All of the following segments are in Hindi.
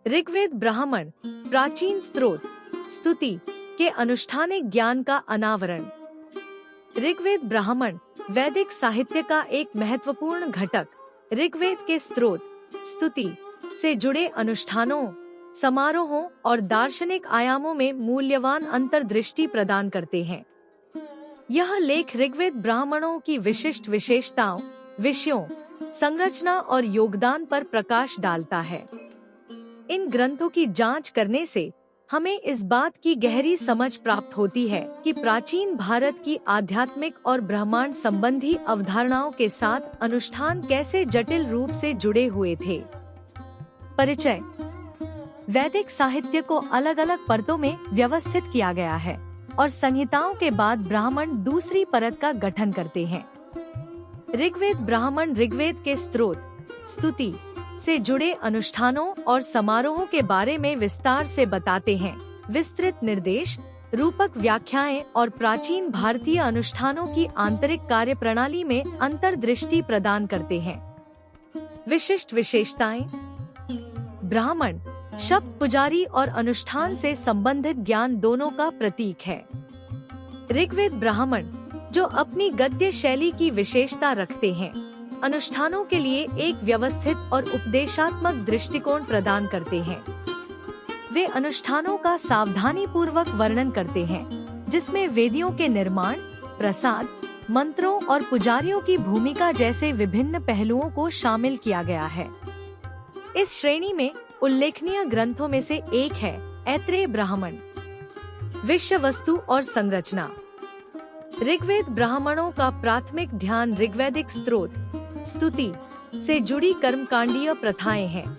ऋग्वेद ब्राह्मण प्राचीन स्त्रोत स्तुति के अनुष्ठानिक ज्ञान का अनावरण। ऋग्वेद ब्राह्मण वैदिक साहित्य का एक महत्वपूर्ण घटक ऋग्वेद के स्त्रोत स्तुति से जुड़े अनुष्ठानों, समारोहों और दार्शनिक आयामों में मूल्यवान अंतर्दृष्टि प्रदान करते हैं। यह लेख ऋग्वेद ब्राह्मणों की विशिष्ट विशेषताओं, विषयों, संरचना और योगदान पर प्रकाश डालता है। इन ग्रंथों की जांच करने से हमें इस बात की गहरी समझ प्राप्त होती है कि प्राचीन भारत की आध्यात्मिक और ब्रह्मांड संबंधी अवधारणाओं के साथ अनुष्ठान कैसे जटिल रूप से जुड़े हुए थे। परिचय। वैदिक साहित्य को अलग अलग परतों में व्यवस्थित किया गया है और संहिताओं के बाद ब्राह्मण दूसरी परत का गठन करते हैं। ऋग्वेद ब्राह्मण ऋग्वेद के स्त्रोत स्तुति से जुड़े अनुष्ठानों और समारोहों के बारे में विस्तार से बताते हैं। विस्तृत निर्देश, रूपक व्याख्याएं और प्राचीन भारतीय अनुष्ठानों की आंतरिक कार्यप्रणाली में अंतर्दृष्टि प्रदान करते हैं। विशिष्ट विशेषताएं। ब्राह्मण शब्द पुजारी और अनुष्ठान से संबंधित ज्ञान दोनों का प्रतीक है। ऋग्वेद ब्राह्मण जो अपनी गद्य शैली की विशेषता रखते हैं, अनुष्ठानों के लिए एक व्यवस्थित और उपदेशात्मक दृष्टिकोण प्रदान करते हैं। वे अनुष्ठानों का सावधानी पूर्वक वर्णन करते हैं, जिसमें वेदियों के निर्माण, प्रसाद, मंत्रों और पुजारियों की भूमिका जैसे विभिन्न पहलुओं को शामिल किया गया है। इस श्रेणी में उल्लेखनीय ग्रंथों में से एक है ऐत्रेय ब्राह्मण। विषय वस्तु और संरचना। ऋग्वेद ब्राह्मणों का प्राथमिक ध्यान ऋग्वैदिक स्त्रोत स्तुति से जुड़ी कर्मकांडीय प्रथाएं हैं।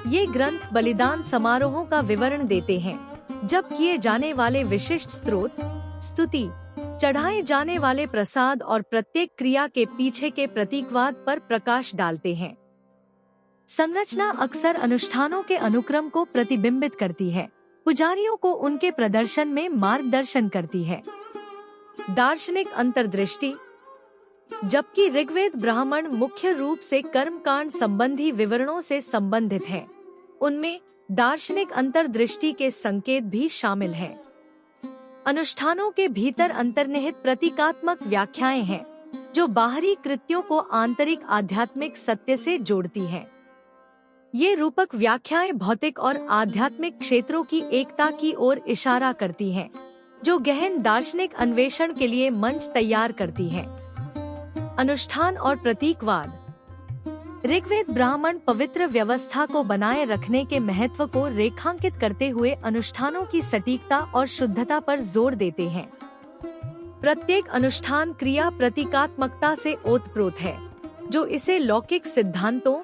ये ग्रंथ बलिदान समारोहों का विवरण देते हैं, जब किए जाने वाले विशिष्ट स्त्रोत स्तुति, चढ़ाए जाने वाले प्रसाद और प्रत्येक क्रिया के पीछे के प्रतीकवाद पर प्रकाश डालते हैं। संरचना अक्सर अनुष्ठानों के अनुक्रम को प्रतिबिंबित करती है, पुजारियों को उनके प्रदर्शन में मार्गदर्शन करती है। दार्शनिक अंतर्दृष्टि। जबकि ऋग्वेद ब्राह्मण मुख्य रूप से कर्मकांड संबंधी विवरणों से संबंधित है, उनमें दार्शनिक अंतर्दृष्टि के संकेत भी शामिल हैं। अनुष्ठानों के भीतर अंतर्निहित प्रतीकात्मक व्याख्याएं हैं, जो बाहरी कृत्यों को आंतरिक आध्यात्मिक सत्य से जोड़ती हैं। ये रूपक व्याख्याएं भौतिक और आध्यात्मिक क्षेत्रों की एकता की ओर इशारा करती हैं, जो गहन दार्शनिक अन्वेषण के लिए मंच तैयार करती हैं। अनुष्ठान और प्रतीकवाद। ऋग्वेद ब्राह्मण पवित्र व्यवस्था को बनाए रखने के महत्व को रेखांकित करते हुए अनुष्ठानों की सटीकता और शुद्धता पर जोर देते हैं। प्रत्येक अनुष्ठान क्रिया प्रतीकात्मकता से ओतप्रोत है, जो इसे लौकिक सिद्धांतों,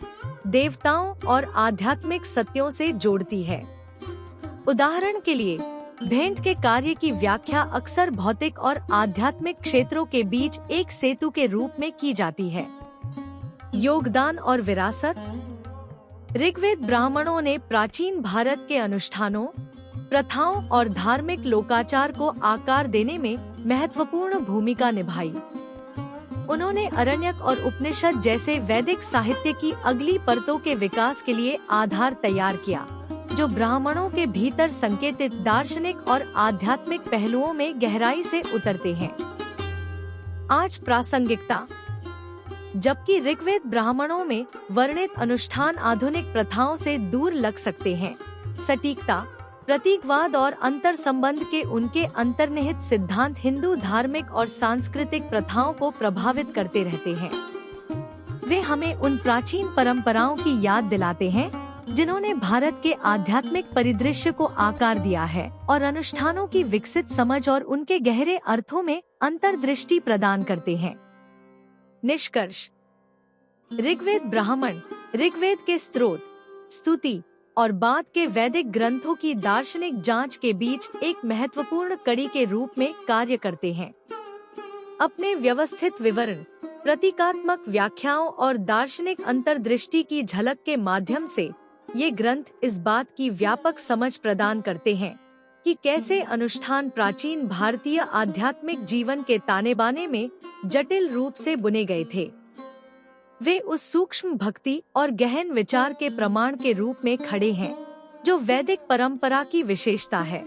देवताओं और आध्यात्मिक सत्यों से जोड़ती है। उदाहरण के लिए, भेंट के कार्य की व्याख्या अक्सर भौतिक और आध्यात्मिक क्षेत्रों के बीच एक सेतु के रूप में की जाती है। योगदान और विरासत। ऋग्वेद ब्राह्मणों ने प्राचीन भारत के अनुष्ठानों, प्रथाओं और धार्मिक लोकाचार को आकार देने में महत्वपूर्ण भूमिका निभाई। उन्होंने अरण्यक और उपनिषद जैसे वैदिक साहित्य की अगली परतों के विकास के लिए आधार तैयार किया, जो ब्राह्मणों के भीतर संकेतित दार्शनिक और आध्यात्मिक पहलुओं में गहराई से उतरते हैं। आज प्रासंगिकता। जबकि ऋग्वेद ब्राह्मणों में वर्णित अनुष्ठान आधुनिक प्रथाओं से दूर लग सकते हैं, सटीकता, प्रतीकवाद और अंतर संबंध के उनके अंतर्निहित सिद्धांत हिंदू धार्मिक और सांस्कृतिक प्रथाओं को प्रभावित करते रहते हैं। वे हमें उन प्राचीन परंपराओं की याद दिलाते हैं, जिन्होंने भारत के आध्यात्मिक परिदृश्य को आकार दिया है और अनुष्ठानों की विकसित समझ और उनके गहरे अर्थों में अंतर्दृष्टि प्रदान करते हैं। निष्कर्ष। ऋग्वेद ब्राह्मण ऋग्वेद के स्त्रोत, स्तुति और बाद के वैदिक ग्रंथों की दार्शनिक जांच के बीच एक महत्वपूर्ण कड़ी के रूप में कार्य करते हैं। अपने व्यवस्थित विवरण, प्रतीकात्मक व्याख्याओं और दार्शनिक अंतर्दृष्टि की झलक के माध्यम से ये ग्रंथ इस बात की व्यापक समझ प्रदान करते हैं कि कैसे अनुष्ठान प्राचीन भारतीय आध्यात्मिक जीवन के ताने बाने में जटिल रूप से बुने गए थे। वे उस सूक्ष्म भक्ति और गहन विचार के प्रमाण के रूप में खड़े हैं जो वैदिक परंपरा की विशेषता है।